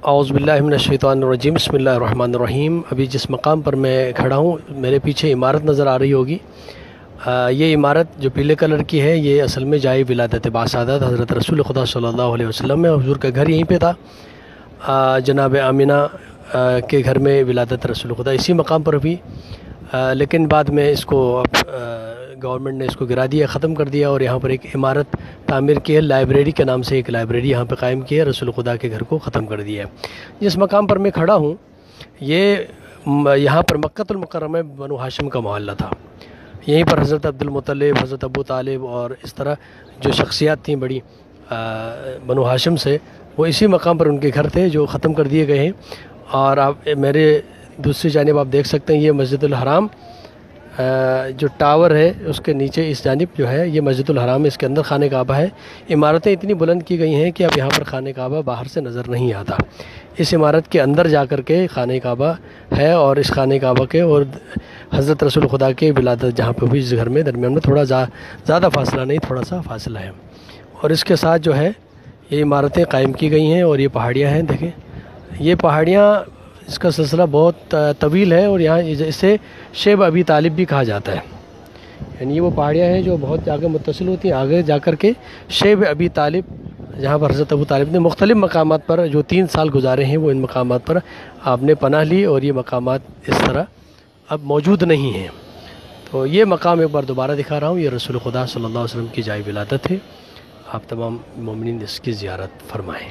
اعوذ باللہ من الشیطان الرجیم، بسم اللہ الرحمن الرحیم۔ ابھی جس مقام پر میں کھڑا ہوں میرے پیچھے عمارت نظر آ رہی ہوگی۔ یہ عمارت جو پیلے کلر کی ہے یہ اصل میں جائے ولادت باسعادت حضرت رسول خدا صلی اللہ علیہ وسلم ہے۔ حضور کا گھر یہیں پہ تھا، جناب آمینہ کے گھر میں ولادت رسول خدا اسی مقام پر ہوئی، لیکن بعد میں اس کو گورنمنٹ نے اس کو گرا دیا، ختم کر دیا اور یہاں پر ایک عمارت تعمیر کی ہے، لائبریری کے نام سے ایک لائبریری یہاں پہ قائم کی ہے، رسول خدا کے گھر کو ختم کر دیا ہے۔ جس مقام پر میں کھڑا ہوں یہاں پر مکہ المکرمہ بنو ہاشم کا محلہ تھا۔ یہیں پر حضرت عبد المطلب، حضرت ابو طالب اور اس طرح جو شخصیات تھیں بڑی بنو ہاشم سے، وہ اسی مقام پر ان کے گھر تھے جو ختم کر دیے گئے ہیں۔ اور آپ میرے دوسری جانب آپ دیکھ سکتے ہیں یہ مسجد الحرام جو ٹاور ہے اس کے نیچے اس جانب جو ہے یہ مسجد الحرام ہے، اس کے اندر خانہ کعبہ ہے۔ عمارتیں اتنی بلند کی گئی ہیں کہ اب یہاں پر خانہ کعبہ باہر سے نظر نہیں آتا۔ اس عمارت کے اندر جا کر کے خانہ کعبہ ہے اور اس خانہ کعبہ کے اور حضرت رسول خدا کے ولادت جہاں پہ ہوئی اس گھر میں درمیان میں تھوڑا زیادہ فاصلہ نہیں، تھوڑا سا فاصلہ ہے۔ اور اس کے ساتھ جو ہے یہ عمارتیں قائم کی گئی ہیں اور یہ پہاڑیاں ہیں، دیکھیں یہ پہاڑیاں، اس کا سلسلہ بہت طویل ہے اور یہاں اسے شیب ابی طالب بھی کہا جاتا ہے، یعنی یہ وہ پہاڑیاں ہیں جو بہت آگے متصل ہوتی ہیں، آگے جا کر کے شیب ابی طالب جہاں پر حضرت ابو طالب نے مختلف مقامات پر جو 3 سال گزارے ہیں وہ ان مقامات پر آپ نے پناہ لی اور یہ مقامات اس طرح اب موجود نہیں ہیں۔ تو یہ مقام ایک بار دوبارہ دکھا رہا ہوں، یہ رسول خدا صلی اللہ علیہ وسلم کی جائے ولادت ہے۔ آپ تمام مومنین اس کی زیارت فرمائیں۔